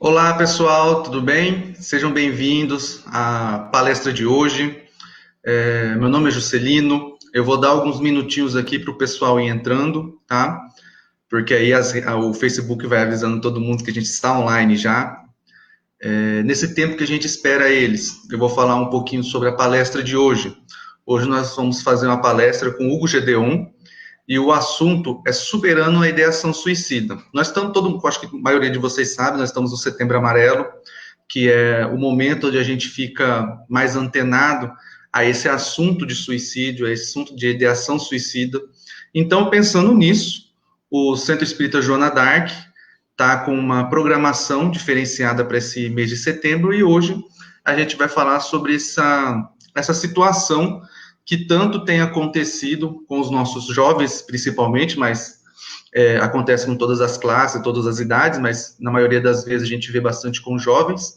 Olá, pessoal, tudo bem? Sejam bem-vindos à palestra de hoje. Meu nome é Juscelino. Eu vou dar alguns minutinhos aqui para o pessoal ir entrando, tá? Porque aí o Facebook vai avisando todo mundo que a gente está online já. Nesse tempo que a gente espera eles, eu vou falar um pouquinho sobre a palestra de hoje. Hoje nós vamos fazer uma palestra com Hugo Gedeon, e o assunto é superando a ideação suicida. Nós estamos acho que a maioria de vocês sabe, nós estamos no Setembro Amarelo, que é o momento onde a gente fica mais antenado a esse assunto de suicídio, a esse assunto de ideação suicida. Então, pensando nisso, o Centro Espírita Joana d'Arc está com uma programação diferenciada para esse mês de setembro, e hoje a gente vai falar sobre essa situação que tanto tem acontecido com os nossos jovens, principalmente, mas acontece com todas as classes, todas as idades, mas na maioria das vezes a gente vê bastante com jovens.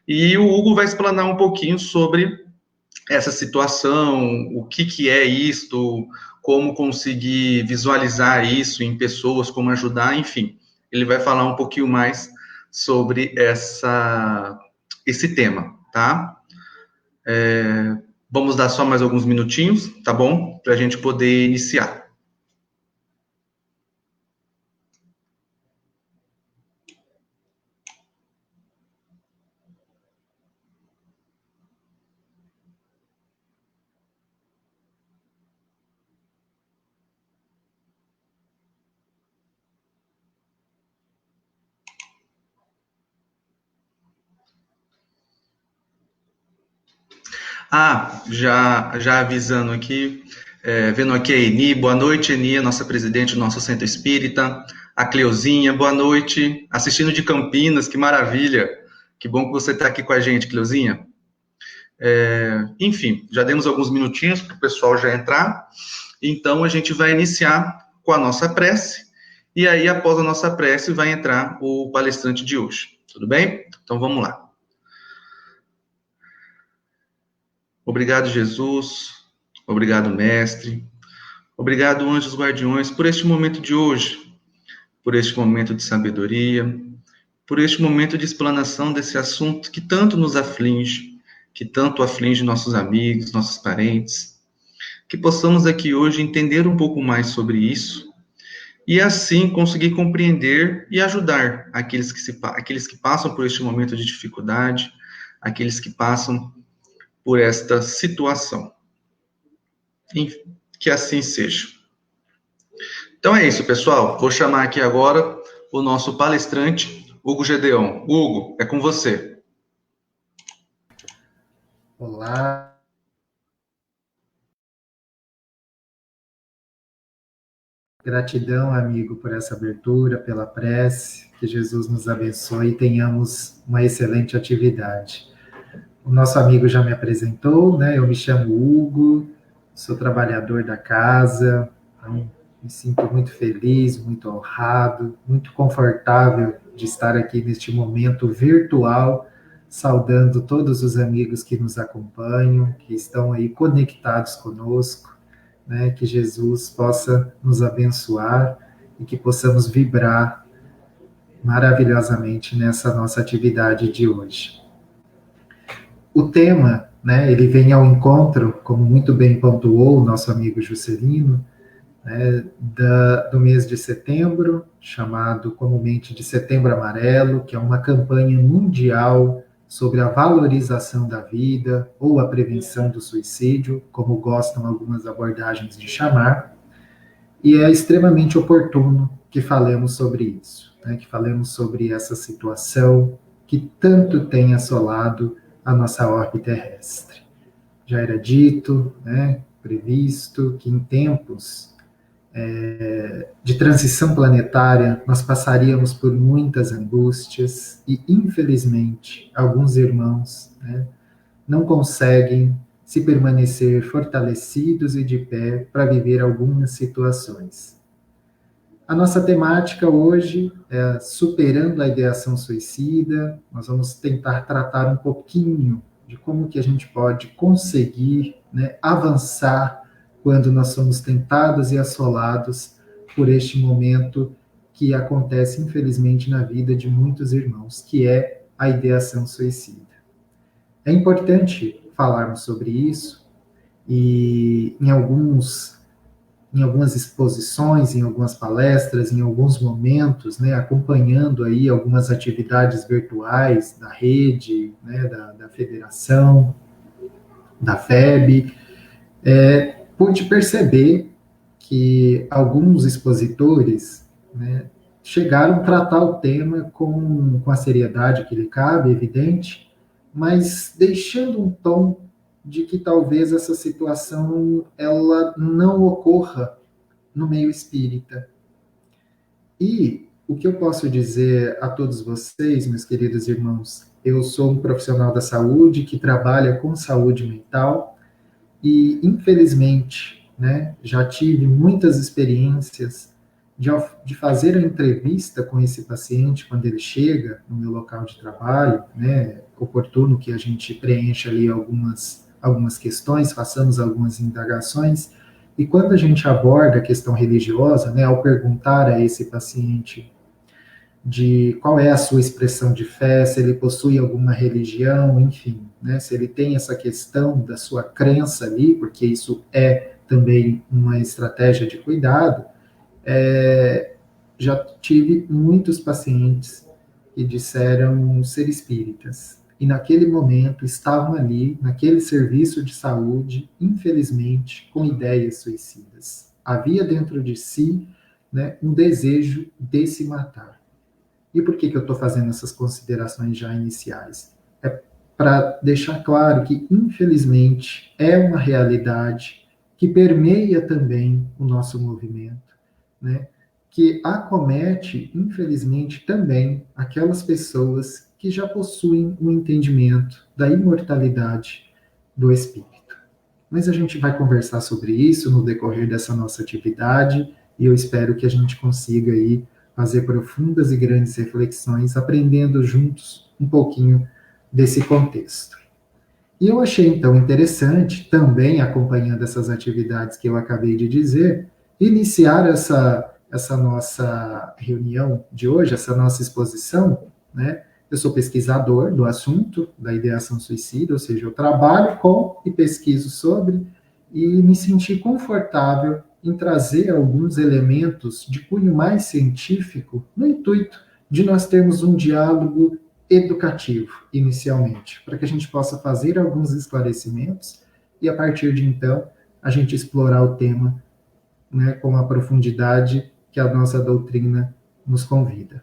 E o Hugo vai explanar um pouquinho sobre essa situação, o que é isto, como conseguir visualizar isso em pessoas, como ajudar, enfim. Ele vai falar um pouquinho mais sobre esse tema, tá? Vamos dar só mais alguns minutinhos, tá bom? Para a gente poder iniciar. Já avisando aqui, vendo aqui a Eni, boa noite, Eni, a nossa presidente do nosso Centro Espírita, a Cleuzinha, boa noite, assistindo de Campinas, que maravilha, que bom que você está aqui com a gente, Cleuzinha. Enfim, já demos alguns minutinhos para o pessoal já entrar, então a gente vai iniciar com a nossa prece, e aí após a nossa prece vai entrar o palestrante de hoje, tudo bem? Então vamos lá. Obrigado, Jesus. Obrigado, Mestre. Obrigado, anjos guardiões, por este momento de hoje, por este momento de sabedoria, por este momento de explanação desse assunto que tanto nos aflige, que tanto aflige nossos amigos, nossos parentes. Que possamos aqui hoje entender um pouco mais sobre isso e assim conseguir compreender e ajudar aqueles que passam por este momento de dificuldade, aqueles que passam por esta situação. Que assim seja. Então é isso, pessoal. Vou chamar aqui agora o nosso palestrante, Hugo Gedeon. Hugo, é com você. Olá. Gratidão, amigo, por essa abertura, pela prece. Que Jesus nos abençoe e tenhamos uma excelente atividade. O nosso amigo já me apresentou, né? Eu me chamo Hugo, sou trabalhador da casa, então me sinto muito feliz, muito honrado, muito confortável de estar aqui neste momento virtual, saudando todos os amigos que nos acompanham, que estão aí conectados conosco, né? Que Jesus possa nos abençoar e que possamos vibrar maravilhosamente nessa nossa atividade de hoje. O tema, né, ele vem ao encontro, como muito bem pontuou o nosso amigo Juscelino, né, do mês de setembro, chamado comumente de Setembro Amarelo, que é uma campanha mundial sobre a valorização da vida ou a prevenção do suicídio, como gostam algumas abordagens de chamar, e é extremamente oportuno que falemos sobre isso, né, que falemos sobre essa situação que tanto tem assolado a nossa orbe terrestre. Já era dito, né, previsto, que em tempos de transição planetária nós passaríamos por muitas angústias e, infelizmente, alguns irmãos, né, não conseguem se permanecer fortalecidos e de pé para viver algumas situações. A nossa temática hoje é superando a ideação suicida. Nós vamos tentar tratar um pouquinho de como que a gente pode conseguir, né, avançar quando nós somos tentados e assolados por este momento que acontece, infelizmente, na vida de muitos irmãos, que é a ideação suicida. É importante falarmos sobre isso e em algumas exposições, em algumas palestras, em alguns momentos, né, acompanhando aí algumas atividades virtuais da rede, né, da federação, da FEB, pude perceber que alguns expositores, né, chegaram a tratar o tema com a seriedade que lhe cabe, evidente, mas deixando um tom de que talvez essa situação ela não ocorra no meio espírita. E o que eu posso dizer a todos vocês, meus queridos irmãos, eu sou um profissional da saúde que trabalha com saúde mental e, infelizmente, né, já tive muitas experiências de fazer a entrevista com esse paciente quando ele chega no meu local de trabalho, né, oportuno que a gente preencha ali algumas questões, façamos algumas indagações, e quando a gente aborda a questão religiosa, né, ao perguntar a esse paciente de qual é a sua expressão de fé, se ele possui alguma religião, enfim, né, se ele tem essa questão da sua crença ali, porque isso é também uma estratégia de cuidado, já tive muitos pacientes que disseram ser espíritas, e naquele momento estavam ali, naquele serviço de saúde, infelizmente, com ideias suicidas. Havia dentro de si, né, um desejo de se matar. E por que eu estou fazendo essas considerações já iniciais? É para deixar claro que, infelizmente, é uma realidade que permeia também o nosso movimento, né? Que acomete, infelizmente, também aquelas pessoas que já possuem um entendimento da imortalidade do espírito. Mas a gente vai conversar sobre isso no decorrer dessa nossa atividade e eu espero que a gente consiga aí fazer profundas e grandes reflexões, aprendendo juntos um pouquinho desse contexto. E eu achei, então, interessante, também acompanhando essas atividades que eu acabei de dizer, iniciar essa nossa reunião de hoje, essa nossa exposição, né? Eu sou pesquisador do assunto da ideação suicida, ou seja, eu trabalho com e pesquiso sobre, e me senti confortável em trazer alguns elementos de cunho mais científico, no intuito de nós termos um diálogo educativo, inicialmente, para que a gente possa fazer alguns esclarecimentos e, a partir de então, a gente explorar o tema, né, com a profundidade que a nossa doutrina nos convida.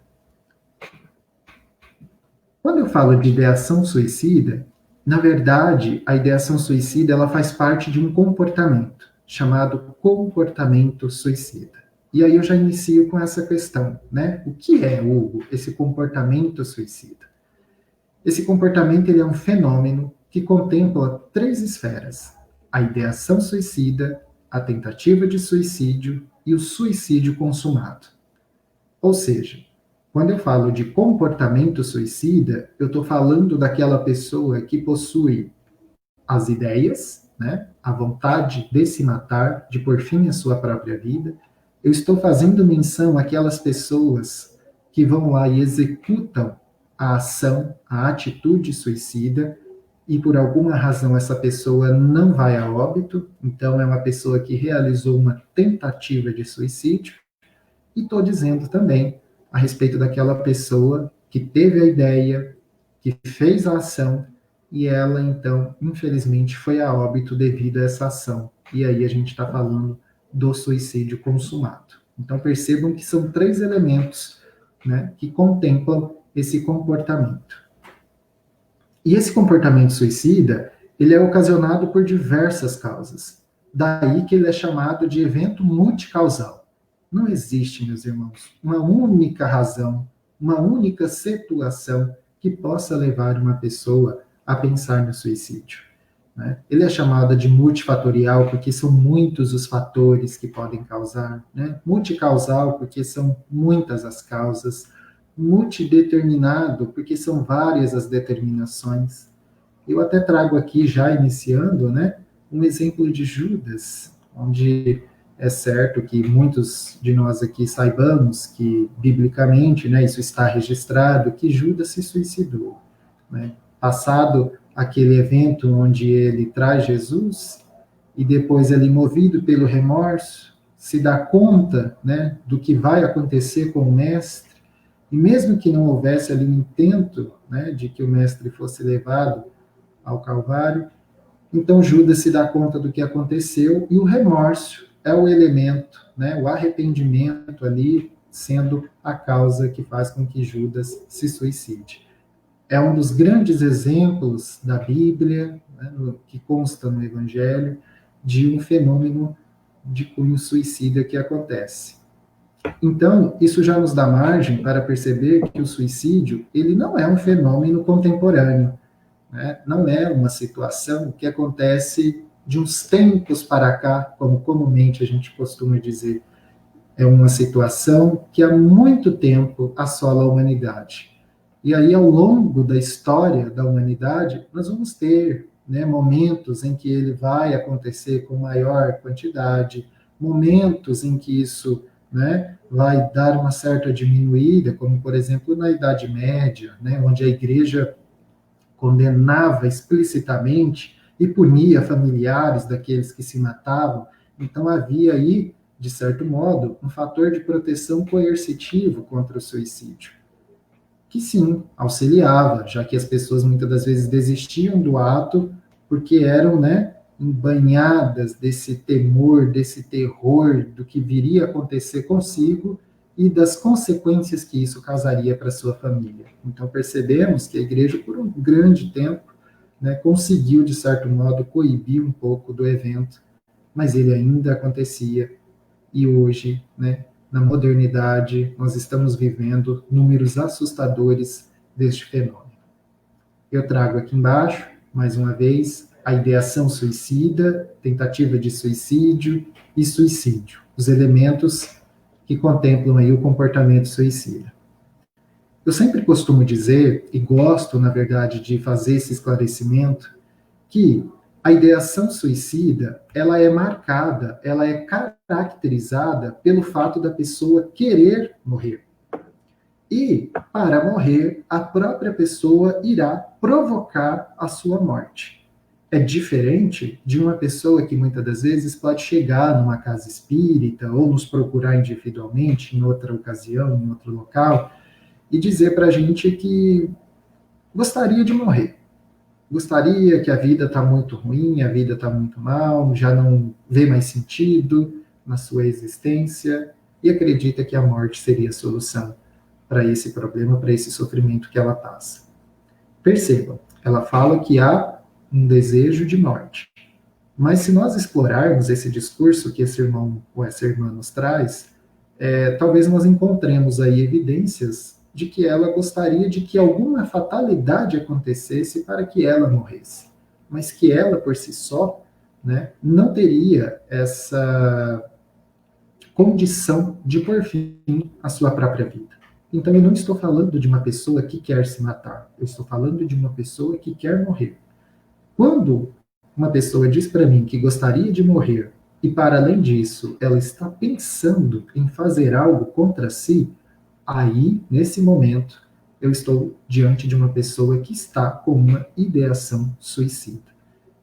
Quando eu falo de ideação suicida, na verdade, a ideação suicida ela faz parte de um comportamento chamado comportamento suicida. E aí eu já inicio com essa questão, né? O que é, Hugo, esse comportamento suicida? Esse comportamento ele é um fenômeno que contempla 3 esferas: a ideação suicida, a tentativa de suicídio e o suicídio consumado. Ou seja, quando eu falo de comportamento suicida, eu estou falando daquela pessoa que possui as ideias, né, a vontade de se matar, de pôr fim à sua própria vida. Eu estou fazendo menção àquelas pessoas que vão lá e executam a ação, a atitude suicida, e por alguma razão essa pessoa não vai a óbito, então é uma pessoa que realizou uma tentativa de suicídio. E estou dizendo também a respeito daquela pessoa que teve a ideia, que fez a ação, e ela, então, infelizmente, foi a óbito devido a essa ação. E aí a gente está falando do suicídio consumado. Então, percebam que são 3 elementos, né, que contemplam esse comportamento. E esse comportamento suicida, ele é ocasionado por diversas causas. Daí que ele é chamado de evento multicausal. Não existe, meus irmãos, uma única razão, uma única situação que possa levar uma pessoa a pensar no suicídio, né? Ele é chamado de multifatorial porque são muitos os fatores que podem causar, né? Multicausal porque são muitas as causas, multideterminado porque são várias as determinações. Eu até trago aqui, já iniciando, né, um exemplo de Judas, onde é certo que muitos de nós aqui saibamos que, biblicamente, né, isso está registrado, que Judas se suicidou. Né? Passado aquele evento onde ele traz Jesus, e depois ele, movido pelo remorso, se dá conta, né, do que vai acontecer com o mestre, e mesmo que não houvesse ali um intento, né, de que o mestre fosse levado ao Calvário, então Judas se dá conta do que aconteceu, e o remorso é o elemento, né, o arrependimento ali sendo a causa que faz com que Judas se suicide. É um dos grandes exemplos da Bíblia, né, que consta no Evangelho, de um fenômeno de cunho suicida que acontece. Então, isso já nos dá margem para perceber que o suicídio, ele não é um fenômeno contemporâneo, né? Não é uma situação que acontece de uns tempos para cá, como comumente a gente costuma dizer. É uma situação que há muito tempo assola a humanidade. E aí, ao longo da história da humanidade, nós vamos ter, né, momentos em que ele vai acontecer com maior quantidade, momentos em que isso, né, vai dar uma certa diminuída, como, por exemplo, na Idade Média, né, onde a igreja condenava explicitamente e punia familiares daqueles que se matavam. Então, havia aí, de certo modo, um fator de proteção coercitivo contra o suicídio, que sim, auxiliava, já que as pessoas muitas das vezes desistiam do ato porque eram, né, embanhadas desse temor, desse terror do que viria a acontecer consigo e das consequências que isso causaria para sua família. Então percebemos que a igreja, por um grande tempo, né, conseguiu, de certo modo, coibir um pouco do evento, mas ele ainda acontecia. E hoje, né, na modernidade, nós estamos vivendo números assustadores deste fenômeno. Eu trago aqui embaixo, mais uma vez, a ideação suicida, tentativa de suicídio e suicídio, os elementos que contemplam aí o comportamento suicida. Eu sempre costumo dizer, e gosto, na verdade, de fazer esse esclarecimento, que a ideação suicida, ela é marcada, ela é caracterizada pelo fato da pessoa querer morrer. E, para morrer, a própria pessoa irá provocar a sua morte. É diferente de uma pessoa que muitas das vezes pode chegar numa casa espírita ou nos procurar individualmente em outra ocasião, em outro local, e dizer para a gente que gostaria de morrer. Gostaria, que a vida está muito ruim, a vida está muito mal, já não vê mais sentido na sua existência e acredita que a morte seria a solução para esse problema, para esse sofrimento que ela passa. Percebam, ela fala que há um desejo de morte. Mas se nós explorarmos esse discurso que esse irmão ou essa irmã nos traz, talvez nós encontremos aí evidências de que ela gostaria de que alguma fatalidade acontecesse para que ela morresse, mas que ela, por si só, né, não teria essa condição de pôr fim à sua própria vida. Então, eu não estou falando de uma pessoa que quer se matar, eu estou falando de uma pessoa que quer morrer. Quando uma pessoa diz para mim que gostaria de morrer, e para além disso, ela está pensando em fazer algo contra si, aí, nesse momento, eu estou diante de uma pessoa que está com uma ideação suicida.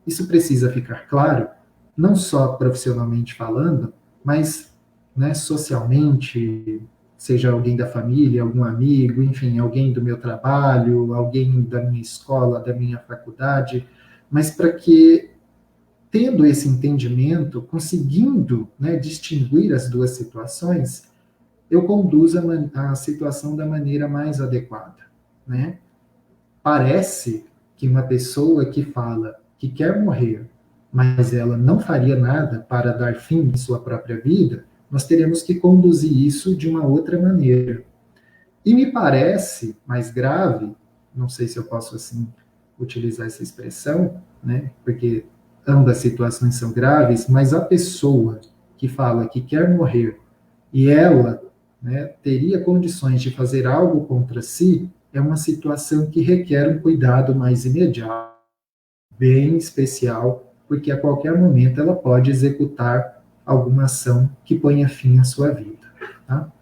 Isso precisa ficar claro, não só profissionalmente falando, mas, né, socialmente, seja alguém da família, algum amigo, enfim, alguém do meu trabalho, alguém da minha escola, da minha faculdade, mas para que, tendo esse entendimento, conseguindo, né, distinguir as duas situações, eu conduzo a situação da maneira mais adequada, né? Parece que uma pessoa que fala que quer morrer, mas ela não faria nada para dar fim à sua própria vida, nós teremos que conduzir isso de uma outra maneira. E me parece mais grave, não sei se eu posso assim utilizar essa expressão, né? Porque ambas situações são graves, mas a pessoa que fala que quer morrer e ela, né, teria condições de fazer algo contra si, é uma situação que requer um cuidado mais imediato, bem especial, porque a qualquer momento ela pode executar alguma ação que ponha fim à sua vida. Tá?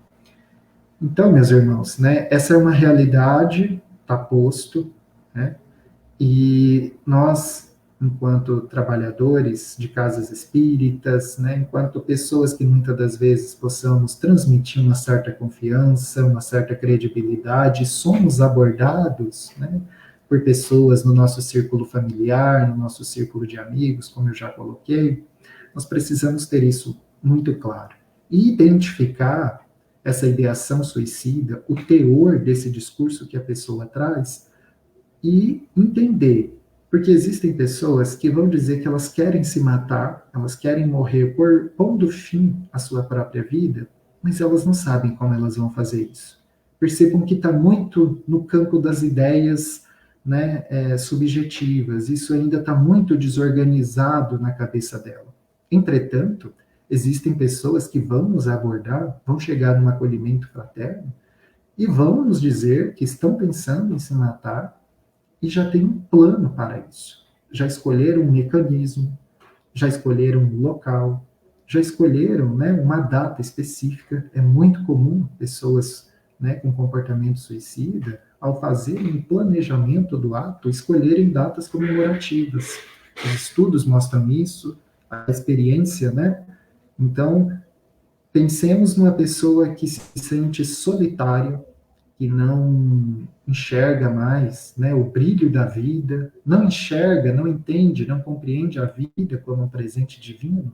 Então, meus irmãos, né, essa é uma realidade, está posto, né, e nós, enquanto trabalhadores de casas espíritas, né, enquanto pessoas que muitas das vezes possamos transmitir uma certa confiança, uma certa credibilidade, somos abordados, né, por pessoas no nosso círculo familiar, no nosso círculo de amigos, como eu já coloquei, nós precisamos ter isso muito claro. E identificar essa ideação suicida, o teor desse discurso que a pessoa traz, e entender. Porque existem pessoas que vão dizer que elas querem se matar, elas querem morrer por pondo fim à sua própria vida, mas elas não sabem como elas vão fazer isso. Percebam que está muito no campo das ideias, né, subjetivas, isso ainda está muito desorganizado na cabeça dela. Entretanto, existem pessoas que vão nos abordar, vão chegar num acolhimento fraterno e vão nos dizer que estão pensando em se matar e já tem um plano para isso. Já escolheram um mecanismo, já escolheram um local, já escolheram, né, uma data específica. É muito comum pessoas, né, com comportamento suicida, ao fazerem o planejamento do ato, escolherem datas comemorativas. Os estudos mostram isso, a experiência, né? Então, pensemos numa pessoa que se sente solitária, que não enxerga mais, né, o brilho da vida, não enxerga, não entende, não compreende a vida como um presente divino,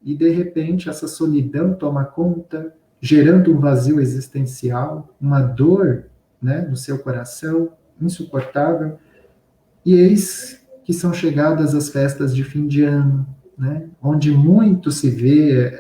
e de repente essa solidão toma conta, gerando um vazio existencial, uma dor, né, no seu coração, insuportável, e eis que são chegadas as festas de fim de ano, né, onde muito se vê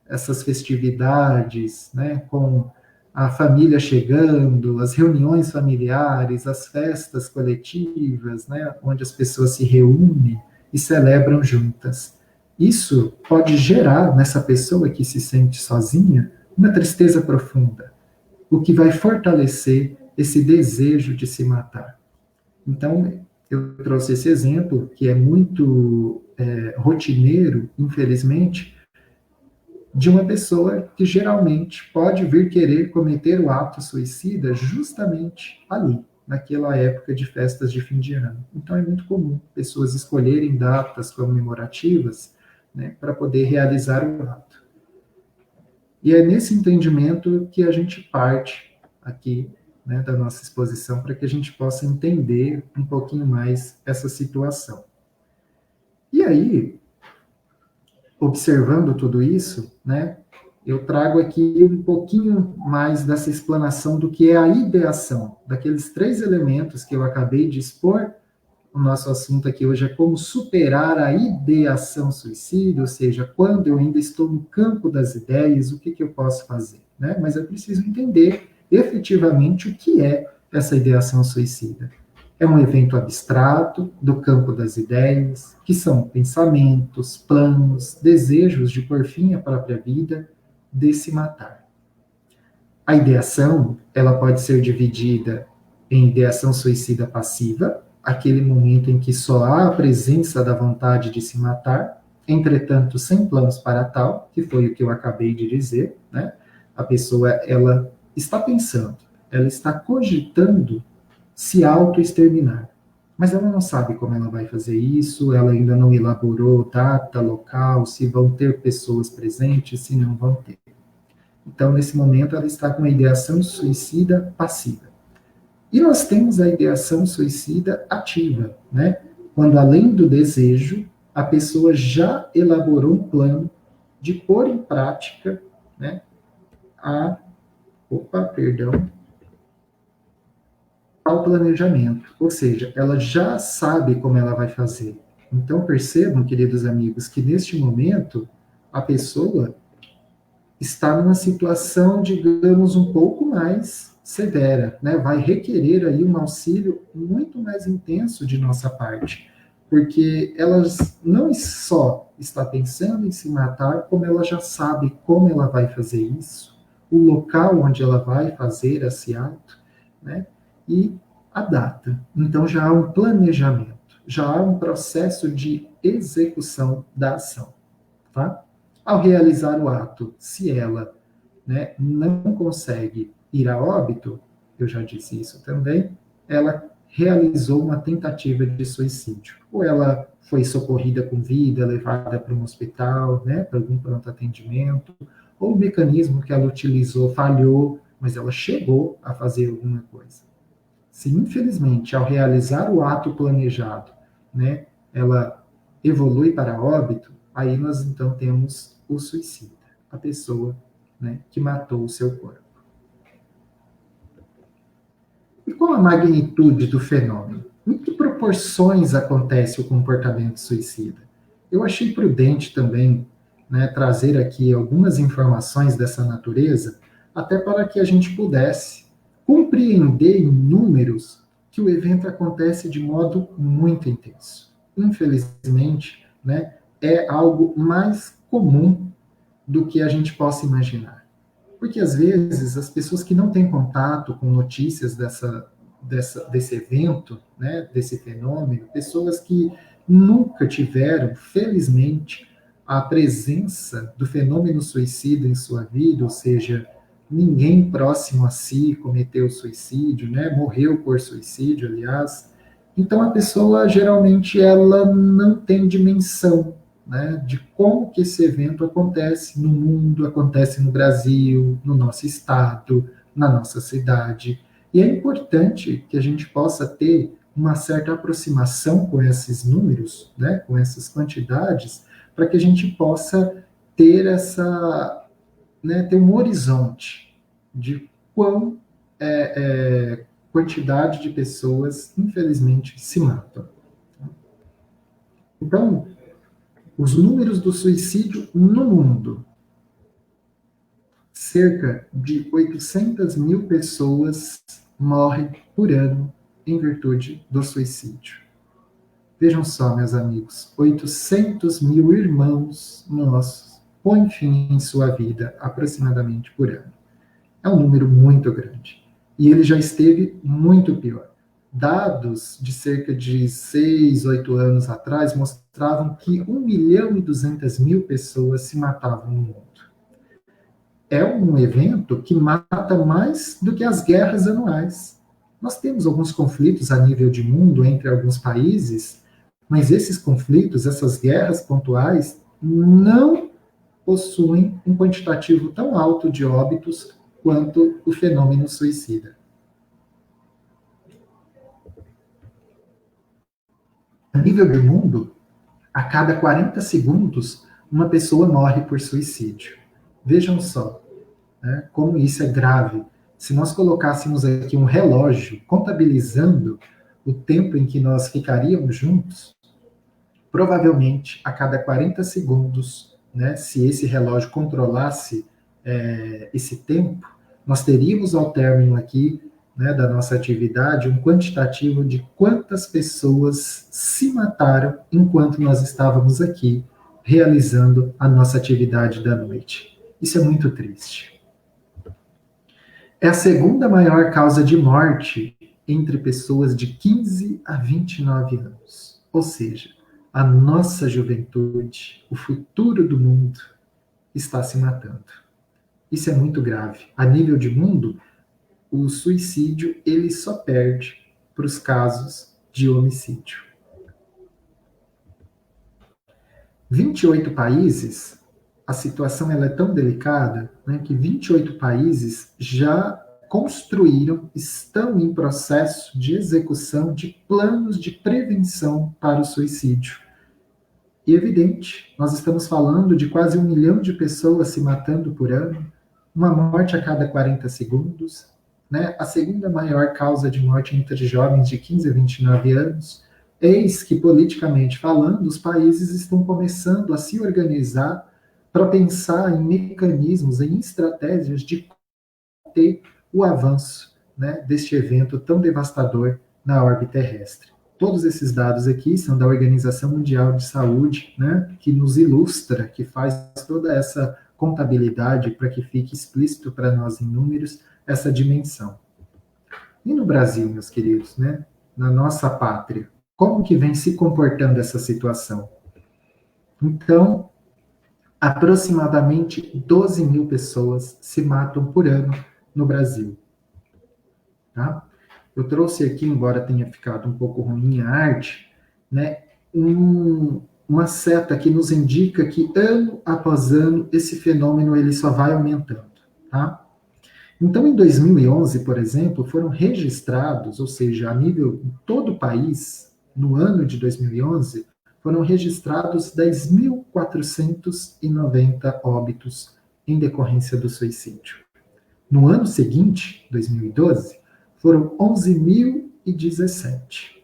essas festividades, né, com a família chegando, as reuniões familiares, as festas coletivas, né, onde as pessoas se reúnem e celebram juntas. Isso pode gerar nessa pessoa que se sente sozinha uma tristeza profunda, o que vai fortalecer esse desejo de se matar. Então, eu trouxe esse exemplo, que é muito rotineiro, infelizmente, de uma pessoa que geralmente pode vir querer cometer o ato suicida justamente ali, naquela época de festas de fim de ano. Então, é muito comum pessoas escolherem datas comemorativas, né, para poder realizar o ato. E é nesse entendimento que a gente parte aqui, né, da nossa exposição, para que a gente possa entender um pouquinho mais essa situação. E aí, observando tudo isso, né, eu trago aqui um pouquinho mais dessa explanação do que é a ideação, daqueles 3 elementos que eu acabei de expor. O nosso assunto aqui hoje é como superar a ideação suicida, ou seja, quando eu ainda estou no campo das ideias, o que eu posso fazer, né? Mas eu preciso entender efetivamente o que é essa ideação suicida. É um evento abstrato do campo das ideias, que são pensamentos, planos, desejos de por fim à própria vida, de se matar. A ideação, ela pode ser dividida em ideação suicida passiva, aquele momento em que só há a presença da vontade de se matar, entretanto sem planos para tal, que foi o que eu acabei de dizer, né? A pessoa, ela está pensando, ela está cogitando se auto-exterminar. Mas ela não sabe como ela vai fazer isso, ela ainda não elaborou data, local, se vão ter pessoas presentes, se não vão ter. Então, nesse momento, ela está com a ideação suicida passiva. E nós temos a ideação suicida ativa, né? Quando, além do desejo, a pessoa já elaborou um plano de pôr em prática, né, ao planejamento, ou seja, ela já sabe como ela vai fazer. Então percebam, queridos amigos, que neste momento a pessoa está numa situação, digamos, um pouco mais severa, né? Vai requerer aí um auxílio muito mais intenso de nossa parte, porque ela não só está pensando em se matar, como ela já sabe como ela vai fazer isso, o local onde ela vai fazer esse ato, né? E a data. Então já há um planejamento, já há um processo de execução da ação, tá? Ao realizar o ato, se ela, né, não consegue ir a óbito, eu já disse isso também, ela realizou uma tentativa de suicídio. Ou ela foi socorrida com vida, levada para um hospital, né, para algum pronto atendimento, ou o mecanismo que ela utilizou falhou, mas ela chegou a fazer alguma coisa. Se, infelizmente, ao realizar o ato planejado, né, ela evolui para óbito, aí nós então temos o suicida, a pessoa, né, que matou o seu corpo. E qual a magnitude do fenômeno? Em que proporções acontece o comportamento suicida? Eu achei prudente também, né, trazer aqui algumas informações dessa natureza, até para que a gente pudesse compreender em números que o evento acontece de modo muito intenso. Infelizmente, né, é algo mais comum do que a gente possa imaginar. Porque, às vezes, as pessoas que não têm contato com notícias desse evento, né, desse fenômeno, pessoas que nunca tiveram, felizmente, a presença do fenômeno suicida em sua vida, ou seja, ninguém próximo a si cometeu suicídio, né, morreu por suicídio, aliás. Então, a pessoa, geralmente, ela não tem dimensão, né, de como que esse evento acontece no mundo, acontece no Brasil, no nosso estado, na nossa cidade. E é importante que a gente possa ter uma certa aproximação com esses números, né, com essas quantidades, para que a gente possa ter essa, né, ter um horizonte de quão quantidade de pessoas, infelizmente, se matam. Então, os números do suicídio no mundo. Cerca de 800 mil pessoas morrem por ano em virtude do suicídio. Vejam só, meus amigos, 800 mil irmãos nossos põem fim em sua vida aproximadamente por ano. É um número muito grande. E ele já esteve muito pior. Dados de cerca de 6, 8 anos atrás mostravam que 1.200.000 pessoas se matavam no mundo. É um evento que mata mais do que as guerras anuais. Nós temos alguns conflitos a nível de mundo entre alguns países, mas esses conflitos, essas guerras pontuais, não possuem um quantitativo tão alto de óbitos quanto o fenômeno suicida. A nível do mundo, a cada 40 segundos, uma pessoa morre por suicídio. Vejam só, né, como isso é grave. Se nós colocássemos aqui um relógio contabilizando o tempo em que nós ficaríamos juntos, provavelmente a cada 40 segundos, né, se esse relógio controlasse esse tempo, nós teríamos ao término aqui, né, da nossa atividade um quantitativo de quantas pessoas se mataram enquanto nós estávamos aqui realizando a nossa atividade da noite. Isso é muito triste. É a segunda maior causa de morte entre pessoas de 15 a 29 anos. Ou seja, a nossa juventude, o futuro do mundo, está se matando. Isso é muito grave. A nível de mundo, o suicídio ele só perde para os casos de homicídio. 28 países, a situação ela é tão delicada, né, que 28 países já construíram, estão em processo de execução de planos de prevenção para o suicídio. E evidente, nós estamos falando de quase 1 milhão de pessoas se matando por ano, uma morte a cada 40 segundos, né? A segunda maior causa de morte entre jovens de 15 a 29 anos. Eis que, politicamente falando, os países estão começando a se organizar para pensar em mecanismos, em estratégias de ter o avanço, né, deste evento tão devastador na órbita terrestre. Todos esses dados aqui são da Organização Mundial de Saúde, né, que nos ilustra, que faz toda essa contabilidade para que fique explícito para nós em números essa dimensão. E no Brasil, meus queridos, né, na nossa pátria, como que vem se comportando essa situação? Então, aproximadamente 12 mil pessoas se matam por ano no Brasil. Tá? Eu trouxe aqui, embora tenha ficado um pouco ruim a arte, né, uma seta que nos indica que ano após ano esse fenômeno ele só vai aumentando. Tá? Então, em 2011, por exemplo, foram registrados, ou seja, a nível de todo o país, no ano de 2011, foram registrados 10.490 óbitos em decorrência do suicídio. No ano seguinte, 2012, foram 11.017.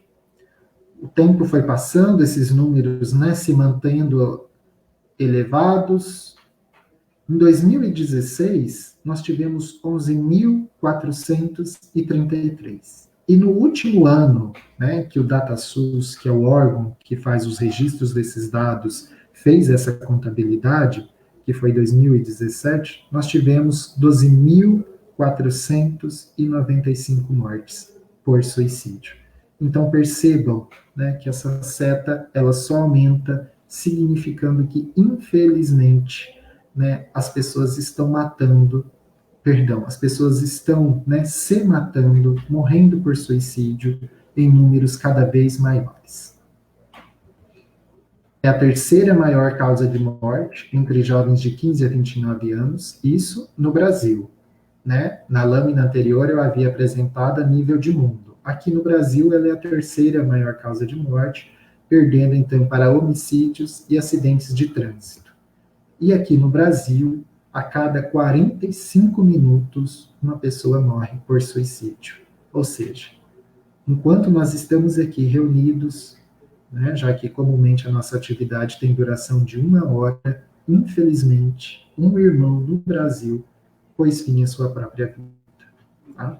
O tempo foi passando, esses números, né, se mantendo elevados. Em 2016, nós tivemos 11.433. E no último ano, né, que o DataSUS, que é o órgão que faz os registros desses dados, fez essa contabilidade, que foi 2017, nós tivemos 12.495 mortes por suicídio. Então percebam, né, que essa seta ela só aumenta, significando que, infelizmente, né, as pessoas estão as pessoas estão, né, se matando, morrendo por suicídio em números cada vez maiores. É a terceira maior causa de morte entre jovens de 15 a 29 anos, isso no Brasil. Né? Na lâmina anterior eu havia apresentado a nível de mundo. Aqui no Brasil ela é a terceira maior causa de morte, perdendo então para homicídios e acidentes de trânsito. E aqui no Brasil, a cada 45 minutos, uma pessoa morre por suicídio. Ou seja, enquanto nós estamos aqui reunidos, né, já que comumente a nossa atividade tem duração de 1 hora, infelizmente, um irmão no Brasil pôs fim à sua própria vida. Tá?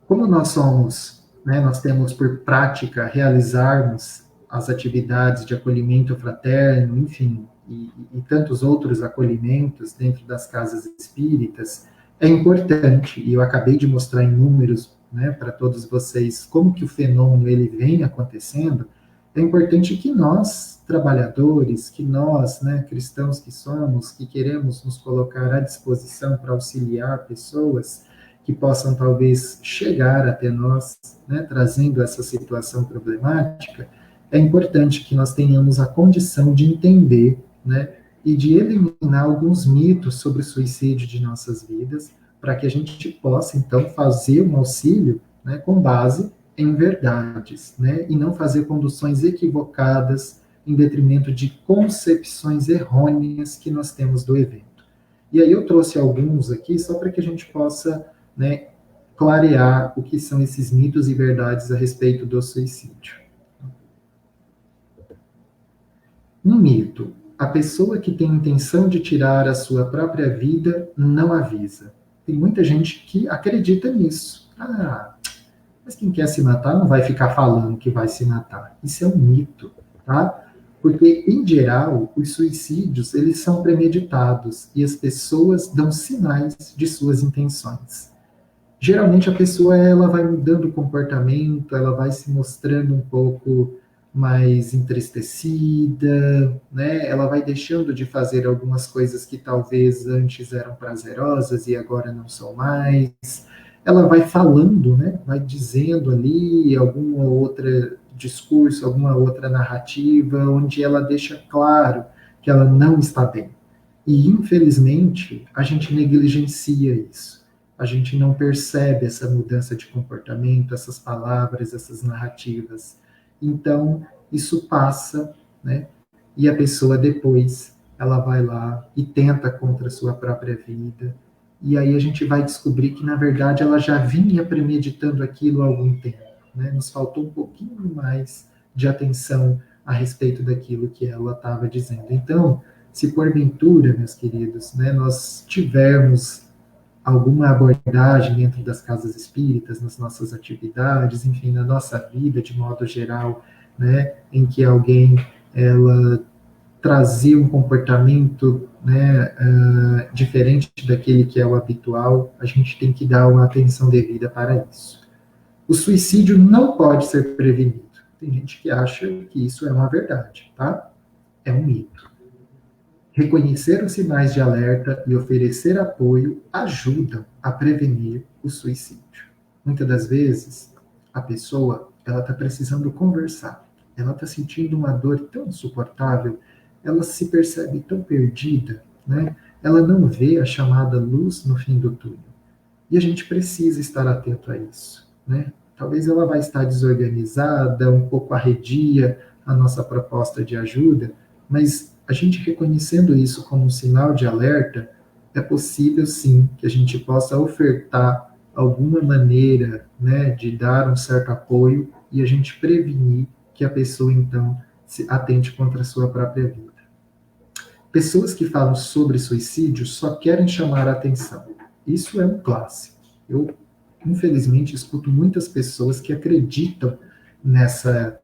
Como nós somos, né, nós temos por prática realizarmos as atividades de acolhimento fraterno, enfim, e tantos outros acolhimentos dentro das casas espíritas, é importante, e eu acabei de mostrar em números, né, para todos vocês como que o fenômeno ele vem acontecendo, é importante que nós, trabalhadores, que nós, né, cristãos que somos, que queremos nos colocar à disposição para auxiliar pessoas que possam talvez chegar até nós, né, trazendo essa situação problemática, é importante que nós tenhamos a condição de entender, né, e de eliminar alguns mitos sobre o suicídio de nossas vidas, para que a gente possa, então, fazer um auxílio, né, com base em verdades, né, e não fazer conduções equivocadas em detrimento de concepções errôneas que nós temos do evento. E aí eu trouxe alguns aqui, só para que a gente possa, né, clarear o que são esses mitos e verdades a respeito do suicídio. Um mito: a pessoa que tem intenção de tirar a sua própria vida não avisa. Tem muita gente que acredita nisso. Mas quem quer se matar não vai ficar falando que vai se matar. Isso é um mito, tá? Porque, em geral, os suicídios, eles são premeditados e as pessoas dão sinais de suas intenções. Geralmente a pessoa ela vai mudando o comportamento, ela vai se mostrando um pouco mais entristecida, né? Ela vai deixando de fazer algumas coisas que talvez antes eram prazerosas e agora não são mais. Ela vai falando, né? Vai dizendo ali alguma outra discurso, alguma outra narrativa, onde ela deixa claro que ela não está bem. E, infelizmente, a gente negligencia isso. A gente não percebe essa mudança de comportamento, essas palavras, essas narrativas. Então, isso passa, né? E a pessoa depois, ela vai lá e tenta contra a sua própria vida. E aí a gente vai descobrir que, na verdade, ela já vinha premeditando aquilo há algum tempo, né? Nos faltou um pouquinho mais de atenção a respeito daquilo que ela estava dizendo. Então, se porventura, meus queridos, né, nós tivermos alguma abordagem dentro das casas espíritas, nas nossas atividades, enfim, na nossa vida de modo geral, né, em que alguém ela trazia um comportamento, né, diferente daquele que é o habitual, a gente tem que dar uma atenção devida para isso. O suicídio não pode ser prevenido. Tem gente que acha que isso é uma verdade, tá? é um mito. Reconhecer os sinais de alerta e oferecer apoio ajudam a prevenir o suicídio. Muitas das vezes, a pessoa ela está precisando conversar, ela está sentindo uma dor tão insuportável, ela se percebe tão perdida, né? Ela não vê a chamada luz no fim do túnel. E a gente precisa estar atento a isso, né? Talvez ela vai estar desorganizada, um pouco arredia a nossa proposta de ajuda, mas a gente reconhecendo isso como um sinal de alerta, é possível sim que a gente possa ofertar alguma maneira, né, de dar um certo apoio e a gente prevenir que a pessoa então se atente contra a sua própria vida. Pessoas que falam sobre suicídio só querem chamar a atenção. Isso é um clássico. Eu, infelizmente, escuto muitas pessoas que acreditam nessa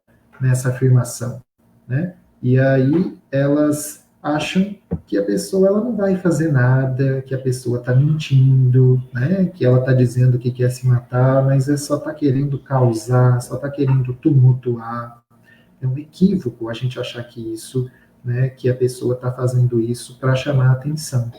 afirmação, né? E aí elas acham que a pessoa ela não vai fazer nada, que a pessoa está mentindo, né? Que ela está dizendo que quer se matar, mas é só está querendo causar, só está querendo tumultuar. É um equívoco a gente achar que isso, né, que a pessoa está fazendo isso para chamar a atenção.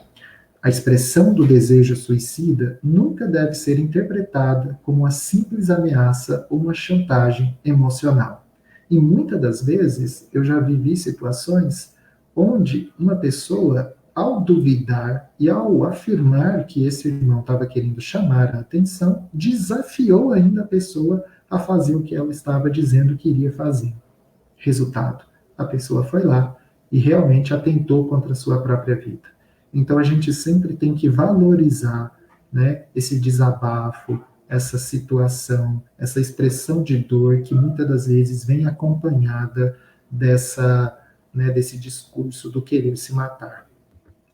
A expressão do desejo suicida nunca deve ser interpretada como uma simples ameaça ou uma chantagem emocional. E muitas das vezes eu já vivi situações onde uma pessoa, ao duvidar e ao afirmar que esse irmão estava querendo chamar a atenção, desafiou ainda a pessoa a fazer o que ela estava dizendo que iria fazer. Resultado, a pessoa foi lá e realmente atentou contra a sua própria vida. Então a gente sempre tem que valorizar, né, esse desabafo, essa situação, essa expressão de dor que muitas das vezes vem acompanhada desse discurso do querer se matar.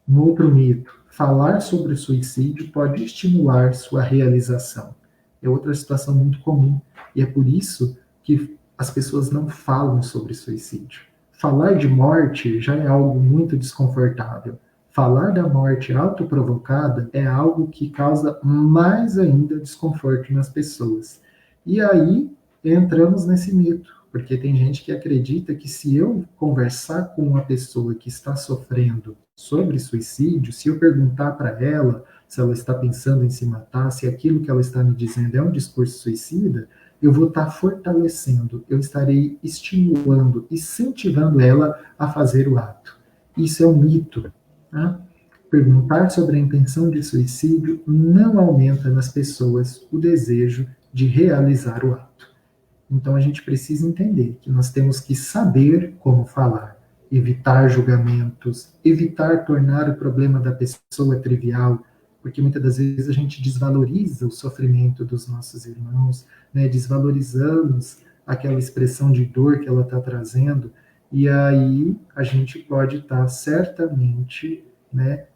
Um outro mito, falar sobre o suicídio pode estimular sua realização. É outra situação muito comum e é por isso que as pessoas não falam sobre suicídio. Falar de morte já é algo muito desconfortável. Falar da morte autoprovocada é algo que causa mais ainda desconforto nas pessoas. E aí entramos nesse mito, porque tem gente que acredita que se eu conversar com uma pessoa que está sofrendo sobre suicídio, se eu perguntar para ela se ela está pensando em se matar, se aquilo que ela está me dizendo é um discurso suicida, eu vou estar fortalecendo, eu estarei estimulando, incentivando ela a fazer o ato. Isso é um mito. Tá? Perguntar sobre a intenção de suicídio não aumenta nas pessoas o desejo de realizar o ato. Então a gente precisa entender que nós temos que saber como falar, evitar julgamentos, evitar tornar o problema da pessoa trivial, porque muitas das vezes a gente desvaloriza o sofrimento dos nossos irmãos, né? Desvalorizamos aquela expressão de dor que ela está trazendo, e aí a gente pode estar certamente, né,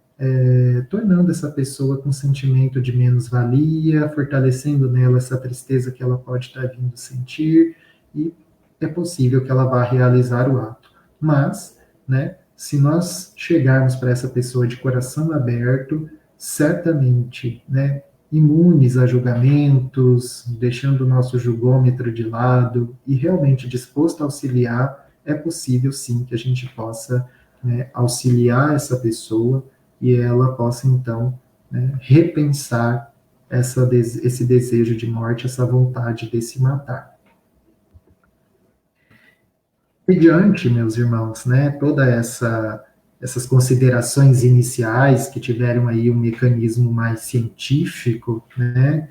tornando essa pessoa com um sentimento de menos-valia, fortalecendo nela essa tristeza que ela pode estar vindo sentir, e é possível que ela vá realizar o ato. Mas, né, se nós chegarmos para essa pessoa de coração aberto, certamente, né, imunes a julgamentos, deixando o nosso julgômetro de lado e realmente disposto a auxiliar, é possível sim que a gente possa, né, auxiliar essa pessoa e ela possa então, né, repensar esse desejo de morte, essa vontade de se matar. Mediante, meus irmãos, né, essas considerações iniciais que tiveram aí um mecanismo mais científico, né,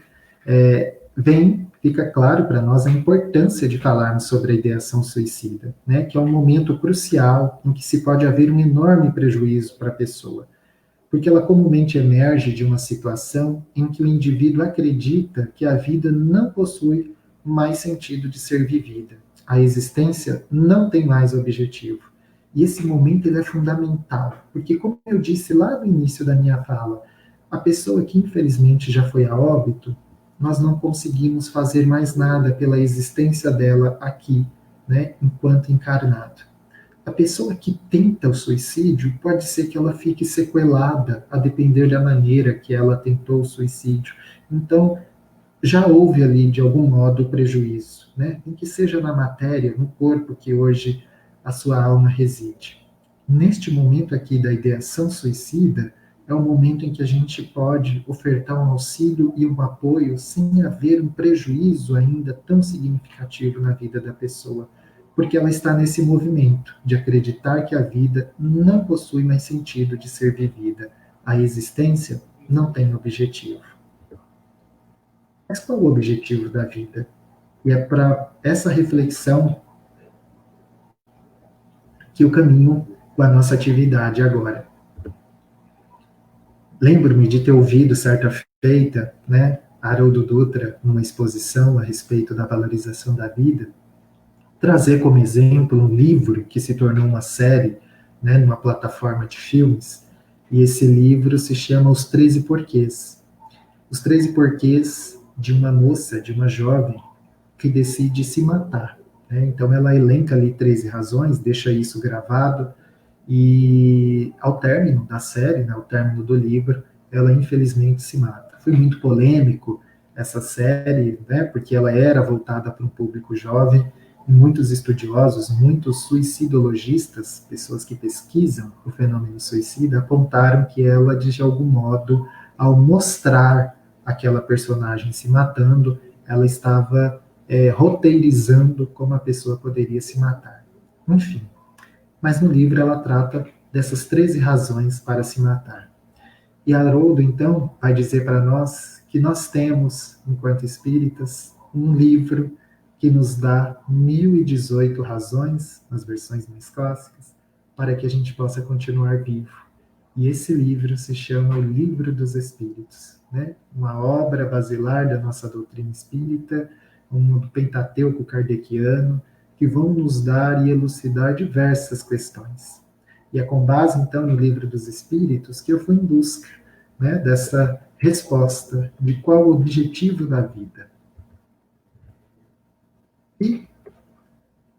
fica claro para nós a importância de falarmos sobre a ideação suicida, né, que é um momento crucial em que se pode haver um enorme prejuízo para a pessoa, porque ela comumente emerge de uma situação em que o indivíduo acredita que a vida não possui mais sentido de ser vivida. A existência não tem mais objetivo. E esse momento ele é fundamental, porque como eu disse lá no início da minha fala, a pessoa que infelizmente já foi a óbito, nós não conseguimos fazer mais nada pela existência dela aqui, né, enquanto encarnado. A pessoa que tenta o suicídio, pode ser que ela fique sequelada, a depender da maneira que ela tentou o suicídio. Então, já houve ali, de algum modo, prejuízo, né? Em que seja na matéria, no corpo que hoje a sua alma reside. neste momento aqui da ideação suicida, é o momento em que a gente pode ofertar um auxílio e um apoio sem haver um prejuízo ainda tão significativo na vida da pessoa, porque ela está nesse movimento de acreditar que a vida não possui mais sentido de ser vivida. A existência não tem objetivo. Mas qual o objetivo da vida? E é para essa reflexão que eu caminho com a nossa atividade agora. Lembro-me de ter ouvido certa feita, né, Haroldo Dutra, numa exposição a respeito da valorização da vida, trazer como exemplo um livro que se tornou uma série, né, numa plataforma de filmes, e esse livro se chama Os 13 Porquês. Os 13 Porquês de uma moça, de uma jovem, que decide se matar. Né? Então ela elenca ali 13 razões, deixa isso gravado, e ao término da série, né, ao término do livro, ela infelizmente se mata. Foi muito polêmico essa série, né, porque ela era voltada para um público jovem, e muitos estudiosos, muitos suicidologistas, pessoas que pesquisam o fenômeno suicida, apontaram que ela, de algum modo, ao mostrar aquela personagem se matando, ela estava roteirizando como a pessoa poderia se matar. Enfim, mas no livro ela trata dessas 13 razões para se matar. E Haroldo, então, vai dizer para nós que nós temos, enquanto espíritas, um livro que nos dá 1018 razões, nas versões mais clássicas, para que a gente possa continuar vivo. E esse livro se chama O Livro dos Espíritos, né? Uma obra basilar da nossa doutrina espírita, um Pentateuco kardeciano, que vão nos dar e elucidar diversas questões. E é com base, então, no Livro dos Espíritos que eu fui em busca, né, dessa resposta de qual o objetivo da vida. E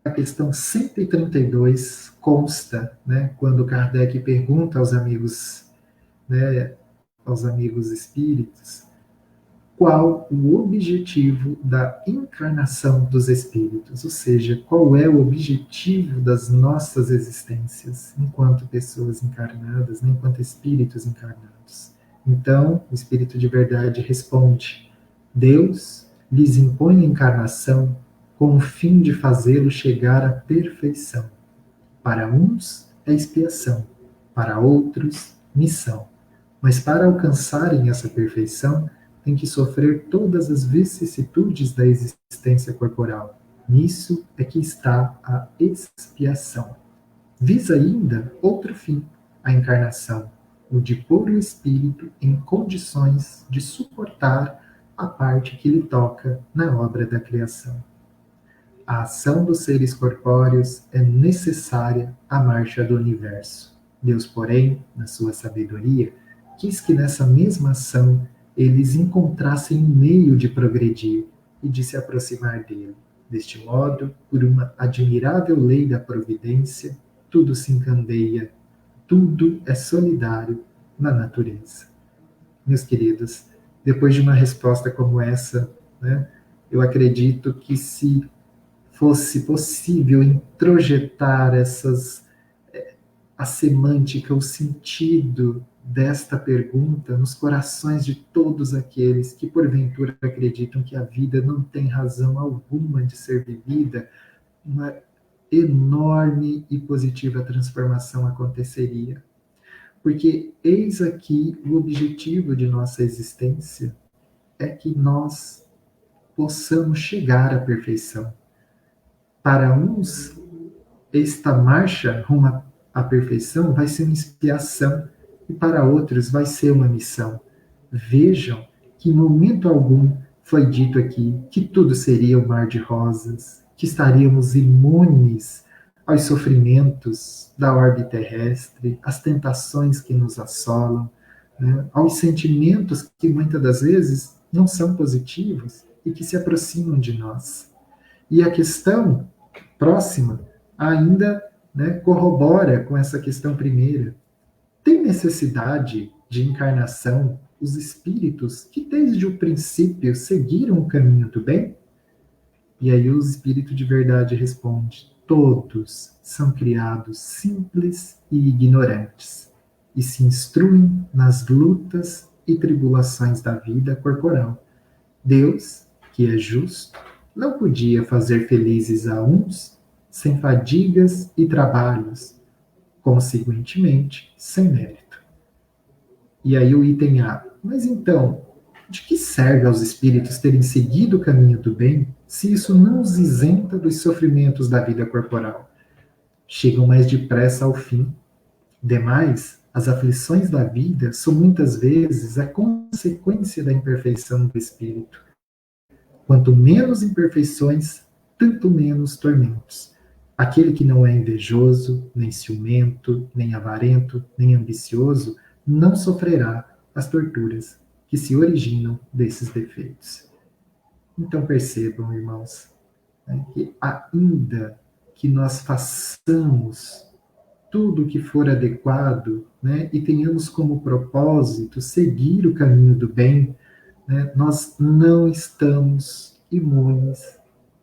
a questão 132 consta, né, quando Kardec pergunta aos amigos, né, aos amigos espíritos, qual o objetivo da encarnação dos espíritos, ou seja, qual é o objetivo das nossas existências enquanto pessoas encarnadas, né, enquanto espíritos encarnados. Então, o espírito de verdade responde: Deus lhes impõe a encarnação com o fim de fazê-lo chegar à perfeição. Para uns é expiação, para outros, missão. Mas para alcançarem essa perfeição, tem que sofrer todas as vicissitudes da existência corporal. Nisso é que está a expiação. Visa ainda outro fim, a encarnação, o de pôr o espírito em condições de suportar a parte que lhe toca na obra da criação. A ação dos seres corpóreos é necessária à marcha do universo. Deus, porém, na sua sabedoria, quis que nessa mesma ação eles encontrassem um meio de progredir e de se aproximar dele. Deste modo, por uma admirável lei da providência, tudo se encandeia, tudo é solidário na natureza. Meus queridos, depois de uma resposta como essa, né, eu acredito que se fosse possível introjetar a semântica, o sentido desta pergunta nos corações de todos aqueles que porventura acreditam que a vida não tem razão alguma de ser vivida, uma enorme e positiva transformação aconteceria. Porque eis aqui o objetivo de nossa existência, é que nós possamos chegar à perfeição. Para uns, esta marcha rumo à perfeição vai ser uma expiação, e para outros vai ser uma missão. Vejam que em momento algum foi dito aqui que tudo seria um mar de rosas, que estaríamos imunes aos sofrimentos da orbe terrestre, às tentações que nos assolam, né, aos sentimentos que muitas das vezes não são positivos e que se aproximam de nós. E a questão próxima ainda, né, corrobora com essa questão primeira. Tem necessidade de encarnação os espíritos que desde o princípio seguiram o caminho do bem? E aí o espírito de verdade responde: todos são criados simples e ignorantes, e se instruem nas lutas e tribulações da vida corporal. Deus, que é justo, não podia fazer felizes a uns sem fadigas e trabalhos, consequentemente, sem mérito. E aí o item A. Mas então, de que serve aos espíritos terem seguido o caminho do bem, se isso não os isenta dos sofrimentos da vida corporal? Chegam mais depressa ao fim. Demais, as aflições da vida são muitas vezes a consequência da imperfeição do espírito. Quanto menos imperfeições, tanto menos tormentos. Aquele que não é invejoso, nem ciumento, nem avarento, nem ambicioso, não sofrerá as torturas que se originam desses defeitos. Então percebam, irmãos, né, que ainda que nós façamos tudo o que for adequado, né, e tenhamos como propósito seguir o caminho do bem, né, nós não estamos imunes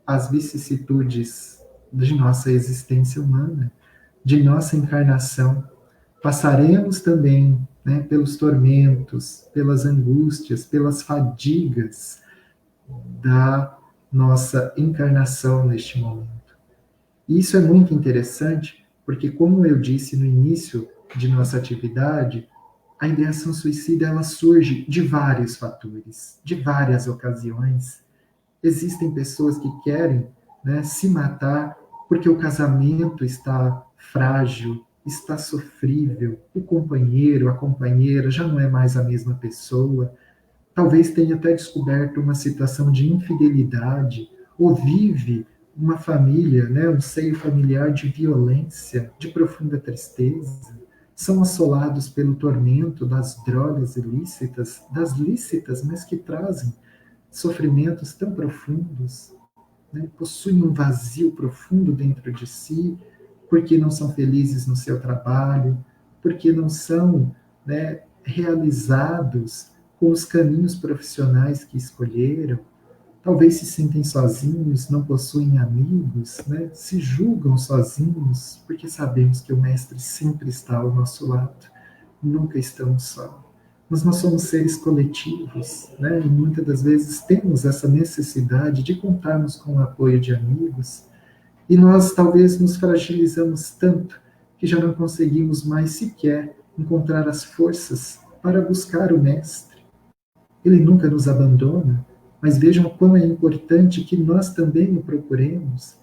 às vicissitudes de nossa existência humana, de nossa encarnação. Passaremos também, né, pelos tormentos, pelas angústias, pelas fadigas da nossa encarnação neste momento. E isso é muito interessante, porque, como eu disse no início de nossa atividade, a ideação suicida ela surge de vários fatores, de várias ocasiões. Existem pessoas que querem, né, se matar porque o casamento está frágil, está sofrível, o companheiro, a companheira já não é mais a mesma pessoa, talvez tenha até descoberto uma situação de infidelidade, ou vive uma família, né, um seio familiar de violência, de profunda tristeza, são assolados pelo tormento das drogas ilícitas, das lícitas, mas que trazem sofrimentos tão profundos, né, possuem um vazio profundo dentro de si, porque não são felizes no seu trabalho, porque não são, né, realizados com os caminhos profissionais que escolheram, talvez se sentem sozinhos, não possuem amigos, né, se julgam sozinhos, porque sabemos que o Mestre sempre está ao nosso lado, nunca estamos só. Mas nós somos seres coletivos, né? E muitas das vezes temos essa necessidade de contarmos com o apoio de amigos, e nós talvez nos fragilizamos tanto que já não conseguimos mais sequer encontrar as forças para buscar o Mestre. Ele nunca nos abandona, mas vejam quão é importante que nós também o procuremos,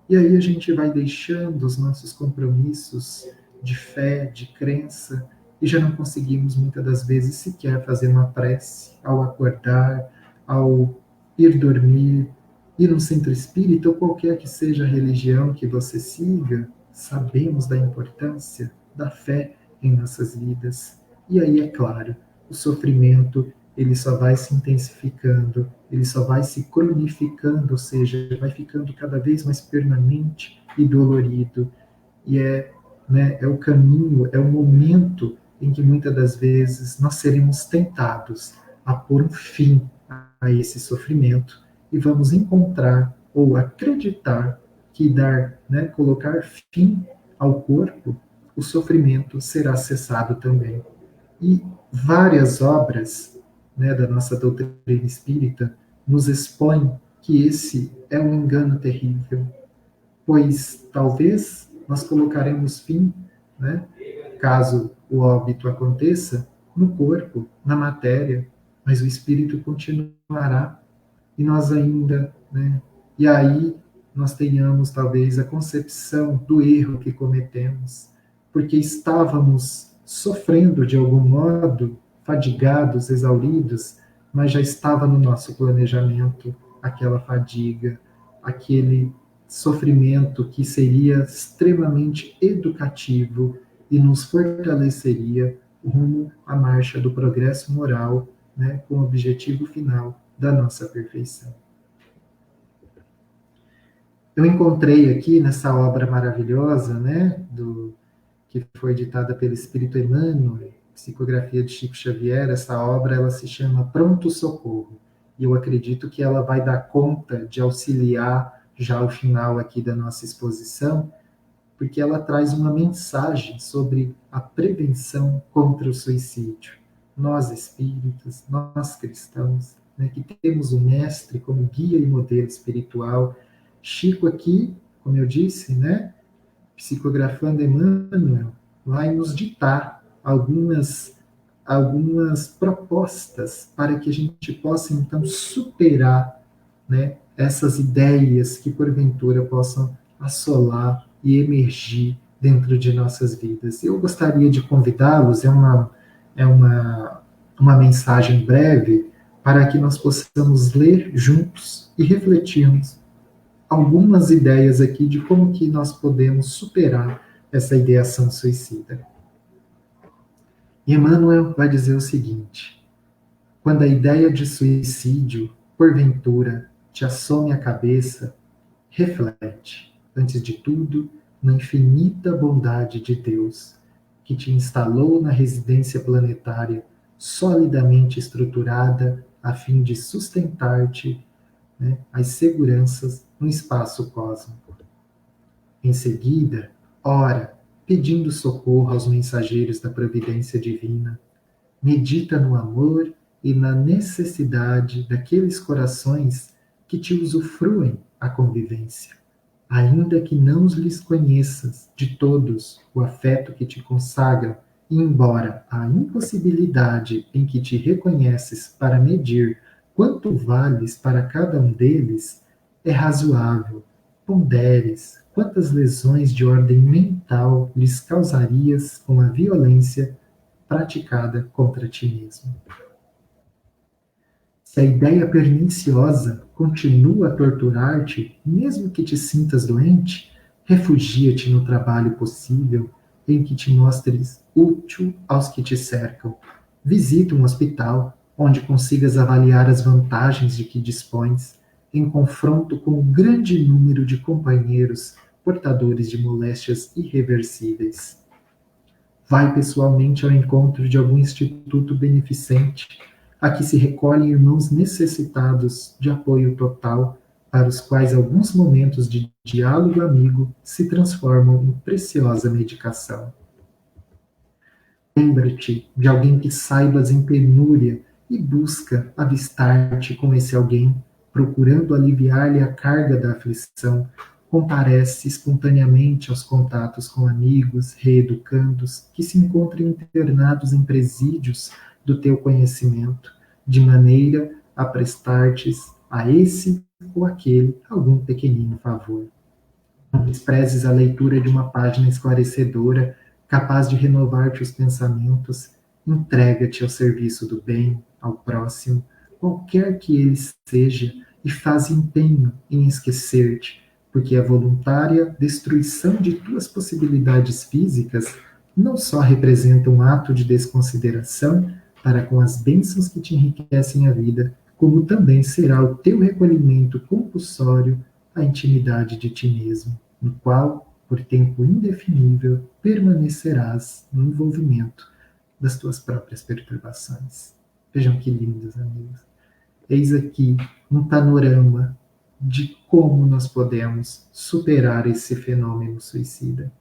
e aí a gente vai deixando os nossos compromissos de fé, de crença, e já não conseguimos muitas das vezes sequer fazer uma prece ao acordar, ao ir dormir, ir num centro espírita ou qualquer que seja a religião que você siga. Sabemos da importância da fé em nossas vidas. E aí, é claro, o sofrimento ele só vai se intensificando, ele só vai se cronificando, ou seja, vai ficando cada vez mais permanente e dolorido. E é o caminho, é o momento em que muitas das vezes nós seremos tentados a pôr um fim a esse sofrimento e vamos encontrar ou acreditar que colocar fim ao corpo, o sofrimento será cessado também. E várias obras, né, da nossa doutrina espírita nos expõem que esse é um engano terrível, pois talvez nós colocaremos fim, né, caso o óbito aconteça, no corpo, na matéria, mas o espírito continuará, e nós ainda, né, e aí nós tenhamos talvez a concepção do erro que cometemos, porque estávamos sofrendo de algum modo, fadigados, exauridos, mas já estava no nosso planejamento aquela fadiga, aquele sofrimento que seria extremamente educativo e nos fortaleceria rumo à marcha do progresso moral, né, com o objetivo final da nossa perfeição. Eu encontrei aqui nessa obra maravilhosa, né, que foi editada pelo Espírito Emmanuel, psicografia de Chico Xavier. Essa obra ela se chama Pronto Socorro, e eu acredito que ela vai dar conta de auxiliar já ao final aqui da nossa exposição, porque ela traz uma mensagem sobre a prevenção contra o suicídio. Nós espíritas, nós cristãos, né, que temos o mestre como guia e modelo espiritual. Chico aqui, como eu disse, né, psicografando Emmanuel, vai nos ditar algumas propostas para que a gente possa então superar, né, essas ideias que porventura possam assolar e emergir dentro de nossas vidas. Eu gostaria de convidá-los, uma mensagem breve para que nós possamos ler juntos e refletirmos algumas ideias aqui de como que nós podemos superar essa ideação suicida. E Emmanuel vai dizer o seguinte: quando a ideia de suicídio, porventura, te assome a cabeça, reflete, antes de tudo, na infinita bondade de Deus, que te instalou na residência planetária solidamente estruturada a fim de sustentar-te, né, as seguranças no espaço cósmico. Em seguida, ora, pedindo socorro aos mensageiros da providência divina, medita no amor e na necessidade daqueles corações que te usufruem a convivência, ainda que não lhes conheças de todos o afeto que te consagram, e embora a impossibilidade em que te reconheces para medir quanto vales para cada um deles, é razoável, ponderes quantas lesões de ordem mental lhes causarias com a violência praticada contra ti mesmo. Se a ideia perniciosa continua a torturar-te, mesmo que te sintas doente, refugia-te no trabalho possível em que te mostres útil aos que te cercam. Visita um hospital onde consigas avaliar as vantagens de que dispões, em confronto com um grande número de companheiros portadores de moléstias irreversíveis. Vai pessoalmente ao encontro de algum instituto beneficente, a que se recolhem irmãos necessitados de apoio total, para os quais alguns momentos de diálogo amigo se transformam em preciosa medicação. Lembra-te de alguém que saibas em penúria e busca avistar-te com esse alguém, procurando aliviar-lhe a carga da aflição. Comparece espontaneamente aos contatos com amigos, reeducandos, que se encontram internados em presídios do teu conhecimento, de maneira a prestar-te a esse ou aquele algum pequenino favor. Não desprezes a leitura de uma página esclarecedora, capaz de renovar-te os pensamentos. Entrega-te ao serviço do bem, ao próximo, qualquer que ele seja, e faz empenho em esquecer-te, porque a voluntária destruição de tuas possibilidades físicas não só representa um ato de desconsideração para com as bênçãos que te enriquecem a vida, como também será o teu recolhimento compulsório à intimidade de ti mesmo, no qual, por tempo indefinível, permanecerás no envolvimento das tuas próprias perturbações. Vejam que lindos, amigos. Eis aqui um panorama de como nós podemos superar esse fenômeno suicida.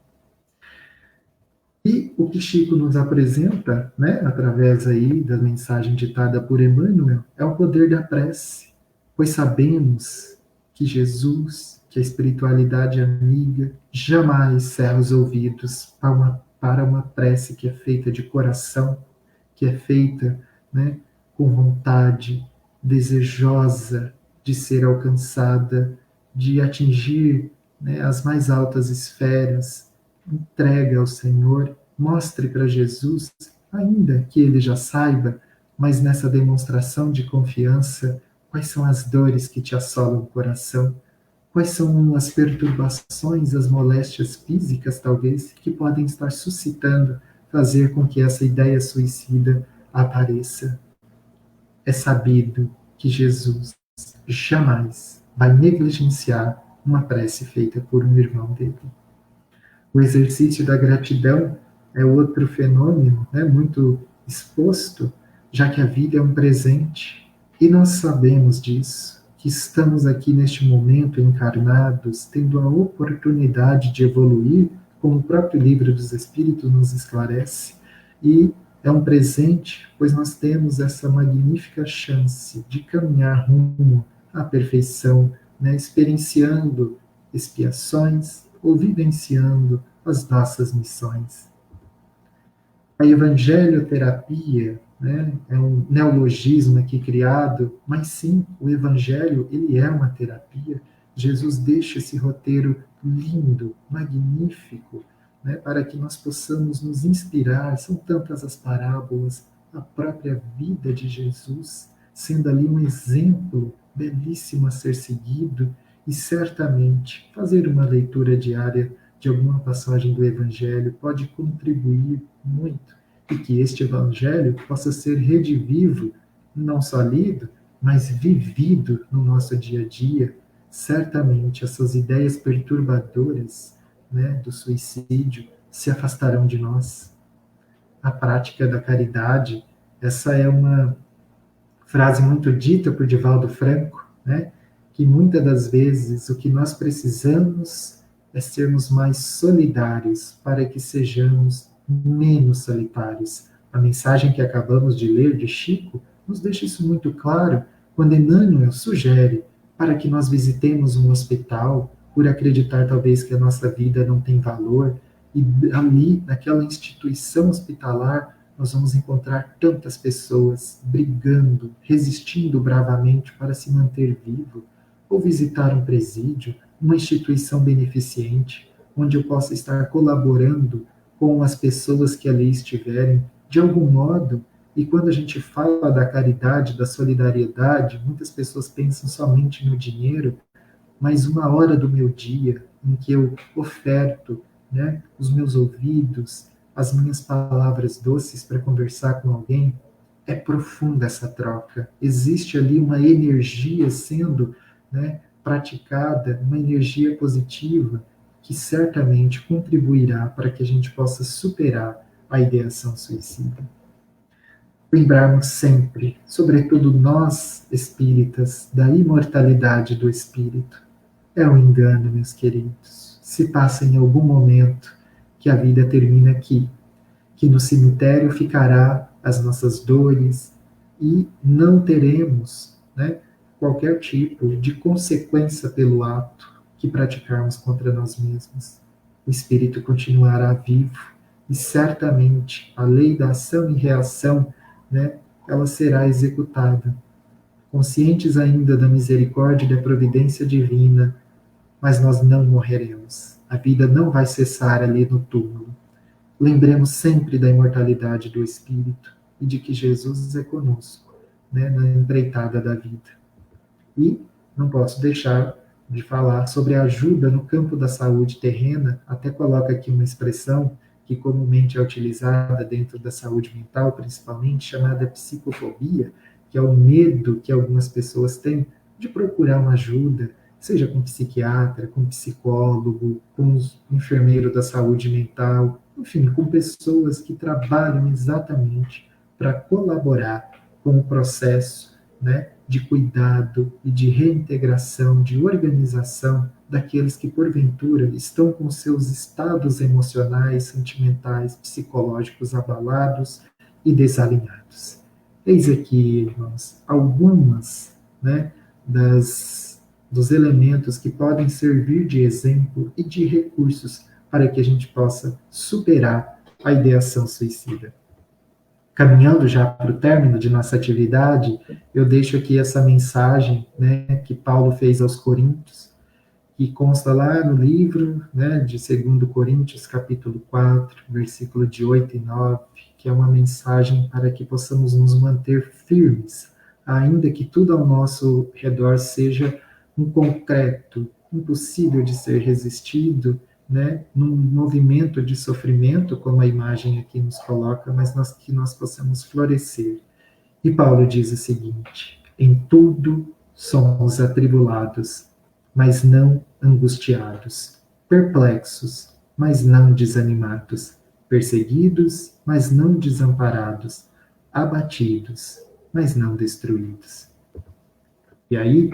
E o que Chico nos apresenta, né, através aí da mensagem ditada por Emmanuel, é o poder da prece, pois sabemos que Jesus, que a espiritualidade amiga, jamais cerra os ouvidos para uma prece que é feita de coração, que é feita, né, com vontade, desejosa de ser alcançada, de atingir, né, as mais altas esferas. Entrega ao Senhor, mostre para Jesus, ainda que ele já saiba, mas nessa demonstração de confiança, quais são as dores que te assolam o coração, quais são as perturbações, as moléstias físicas, talvez, que podem estar suscitando, fazer com que essa ideia suicida apareça. É sabido que Jesus jamais vai negligenciar uma prece feita por um irmão dele. O exercício da gratidão é outro fenômeno, né, muito exposto, já que a vida é um presente. E nós sabemos disso, que estamos aqui neste momento encarnados, tendo a oportunidade de evoluir, como o próprio Livro dos Espíritos nos esclarece, e é um presente, pois nós temos essa magnífica chance de caminhar rumo à perfeição, né, experienciando expiações ou vivenciando as nossas missões. A evangelioterapia, né, é um neologismo aqui criado, mas sim, o evangelho, ele é uma terapia. Jesus deixa esse roteiro lindo, magnífico, né, para que nós possamos nos inspirar. São tantas as parábolas, a própria vida de Jesus, sendo ali um exemplo belíssimo a ser seguido, e certamente fazer uma leitura diária de alguma passagem do Evangelho pode contribuir muito, e que este Evangelho possa ser redivivo, não só lido, mas vivido no nosso dia a dia. Certamente essas ideias perturbadoras, né, do suicídio se afastarão de nós. A prática da caridade, essa é uma frase muito dita por Divaldo Franco, né, que muitas das vezes o que nós precisamos é sermos mais solidários para que sejamos menos solitários. A mensagem que acabamos de ler de Chico nos deixa isso muito claro quando Emmanuel sugere para que nós visitemos um hospital por acreditar talvez que a nossa vida não tem valor, e ali, naquela instituição hospitalar, nós vamos encontrar tantas pessoas brigando, resistindo bravamente para se manter vivo, ou visitar um presídio, uma instituição beneficente, onde eu possa estar colaborando com as pessoas que ali estiverem, de algum modo. E quando a gente fala da caridade, da solidariedade, muitas pessoas pensam somente no dinheiro, mas uma hora do meu dia em que eu oferto, né, os meus ouvidos, as minhas palavras doces para conversar com alguém, é profunda essa troca. Existe ali uma energia sendo, né, praticada, uma energia positiva que certamente contribuirá para que a gente possa superar a ideação suicida. Lembrarmos sempre, sobretudo nós espíritas, da imortalidade do espírito. É um engano, meus queridos. Se passa em algum momento que a vida termina aqui, que no cemitério ficará as nossas dores e não teremos, né, qualquer tipo de consequência pelo ato que praticarmos contra nós mesmos. O espírito continuará vivo e certamente a lei da ação e reação, né, ela será executada. Conscientes ainda da misericórdia e da providência divina, mas nós não morreremos. A vida não vai cessar ali no túmulo. Lembremos sempre da imortalidade do Espírito e de que Jesus é conosco, né, na empreitada da vida. E não posso deixar de falar sobre a ajuda no campo da saúde terrena, até coloca aqui uma expressão que comumente é utilizada dentro da saúde mental, principalmente, chamada psicofobia, que é o medo que algumas pessoas têm de procurar uma ajuda, seja com psiquiatra, com psicólogo, com enfermeiro da saúde mental, enfim, com pessoas que trabalham exatamente para colaborar com o processo, né, de cuidado e de reintegração, de organização daqueles que, porventura, estão com seus estados emocionais, sentimentais, psicológicos abalados e desalinhados. Eis aqui, irmãos, algumas, né, dos elementos que podem servir de exemplo e de recursos para que a gente possa superar a ideação suicida. Caminhando já para o término de nossa atividade, eu deixo aqui essa mensagem, né, que Paulo fez aos Coríntios, que consta lá no livro, né, de 2 Coríntios, capítulo 4, versículo de 8 e 9, que é uma mensagem para que possamos nos manter firmes, ainda que tudo ao nosso redor seja um concreto, impossível de ser resistido, né, num movimento de sofrimento, como a imagem aqui nos coloca, mas que nós possamos florescer. E Paulo diz o seguinte: em tudo somos atribulados, mas não angustiados, perplexos, mas não desanimados, perseguidos, mas não desamparados, abatidos, mas não destruídos. E aí,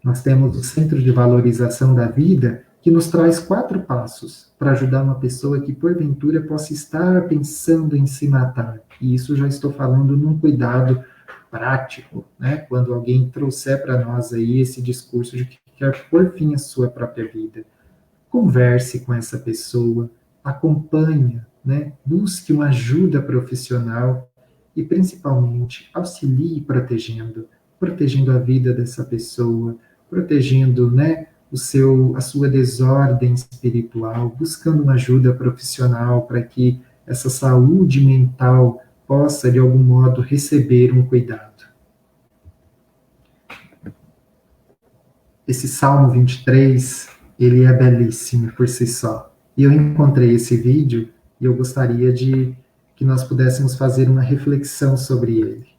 Nós temos o Centro de Valorização da Vida, que nos traz 4 passos para ajudar uma pessoa que, porventura, possa estar pensando em se matar. E isso já estou falando num cuidado prático, né? Quando alguém trouxer para nós aí esse discurso de que quer pôr fim à sua própria vida. Converse com essa pessoa, acompanhe, né? Busque uma ajuda profissional e, principalmente, auxilie protegendo a vida dessa pessoa, protegendo, né, a sua desordem espiritual, buscando uma ajuda profissional para que essa saúde mental possa, de algum modo, receber um cuidado. Esse Salmo 23, ele é belíssimo por si só. E eu encontrei esse vídeo e eu gostaria de que nós pudéssemos fazer uma reflexão sobre ele.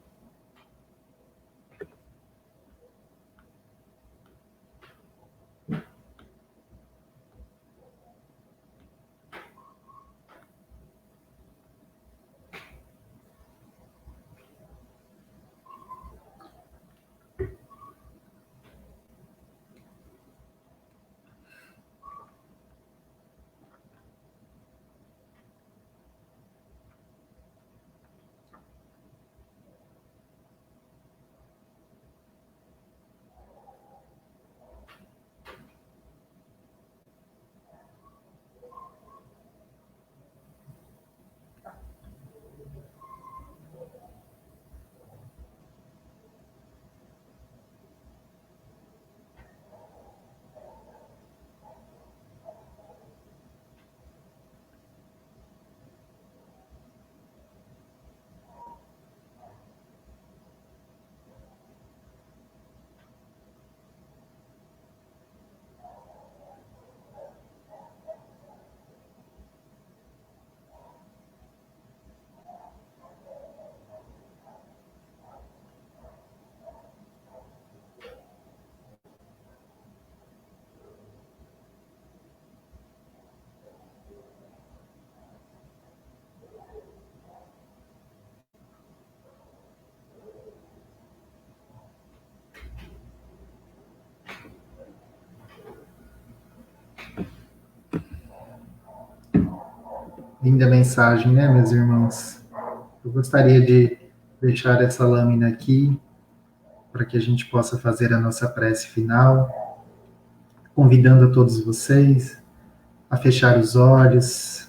Linda mensagem, né, meus irmãos? Eu gostaria de deixar essa lâmina aqui para que a gente possa fazer a nossa prece final, convidando a todos vocês a fechar os olhos,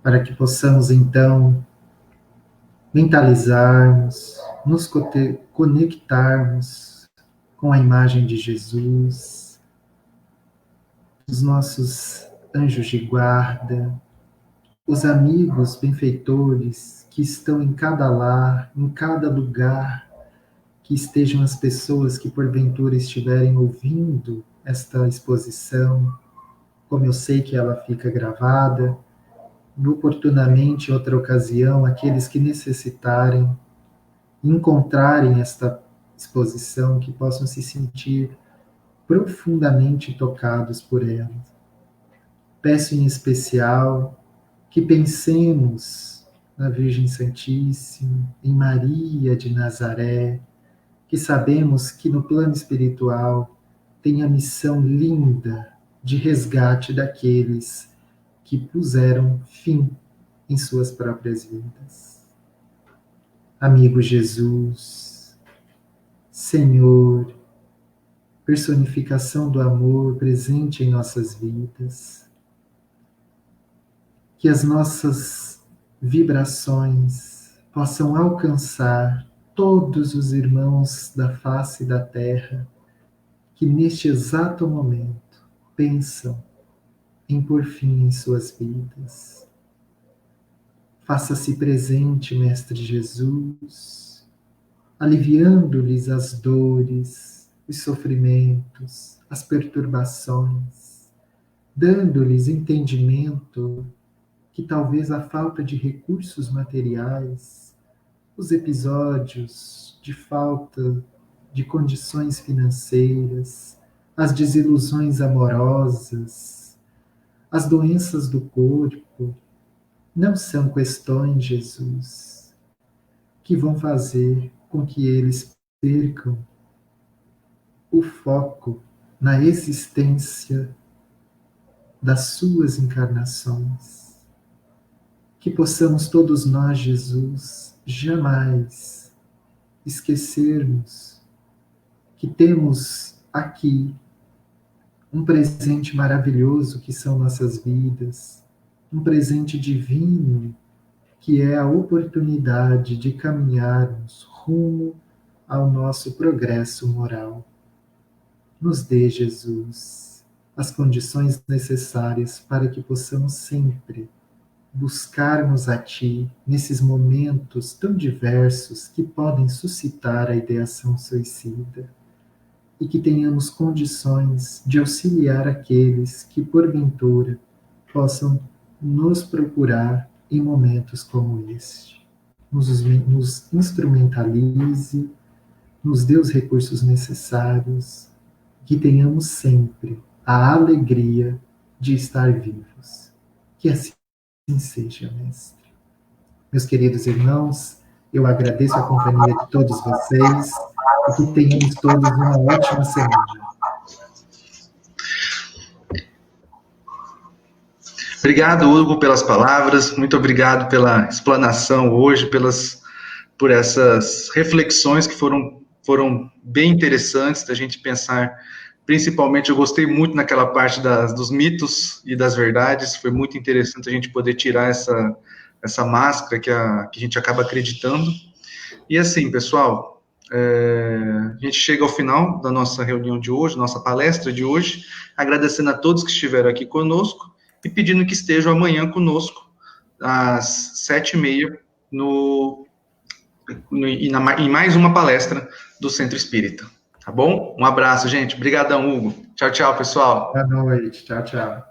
para que possamos então mentalizarmos, nos conectarmos com a imagem de Jesus, os nossos anjos de guarda, os amigos benfeitores que estão em cada lar, em cada lugar, que estejam as pessoas que porventura estiverem ouvindo esta exposição, como eu sei que ela fica gravada, e oportunamente, em outra ocasião, aqueles que necessitarem encontrarem esta exposição, que possam se sentir profundamente tocados por ela. Peço em especial que pensemos na Virgem Santíssima, em Maria de Nazaré, que sabemos que no plano espiritual tem a missão linda de resgate daqueles que puseram fim em suas próprias vidas. Amigo Jesus, Senhor, personificação do amor presente em nossas vidas, que as nossas vibrações possam alcançar todos os irmãos da face da terra que neste exato momento pensam em pôr fim em suas vidas. Faça-se presente, Mestre Jesus, aliviando-lhes as dores, os sofrimentos, as perturbações, dando-lhes entendimento que talvez a falta de recursos materiais, os episódios de falta de condições financeiras, as desilusões amorosas, as doenças do corpo, não são questões, Jesus, que vão fazer com que eles percam o foco na existência das suas encarnações. Que possamos todos nós, Jesus, jamais esquecermos que temos aqui um presente maravilhoso que são nossas vidas, um presente divino que é a oportunidade de caminharmos rumo ao nosso progresso moral. Nos dê, Jesus, as condições necessárias para que possamos sempre buscarmos a Ti nesses momentos tão diversos que podem suscitar a ideação suicida e que tenhamos condições de auxiliar aqueles que, porventura, possam nos procurar em momentos como este. Nos instrumentalize, nos dê os recursos necessários, que tenhamos sempre a alegria de estar vivos. Que assim seja, Mestre. Meus queridos irmãos, eu agradeço a companhia de todos vocês e que tenhamos todos uma ótima semana. Obrigado, Hugo, pelas palavras. Muito obrigado pela explanação hoje, por essas reflexões que foram bem interessantes da gente pensar. Principalmente, eu gostei muito naquela parte dos mitos e das verdades. Foi muito interessante a gente poder tirar essa máscara que a gente acaba acreditando. E assim, pessoal, a gente chega ao final da nossa reunião de hoje, nossa palestra de hoje, agradecendo a todos que estiveram aqui conosco e pedindo que estejam amanhã conosco, às 7h30, em mais uma palestra do Centro Espírita. Tá bom? Um abraço, gente. Obrigadão, Hugo. Tchau, tchau, pessoal. Boa noite. Tchau, tchau.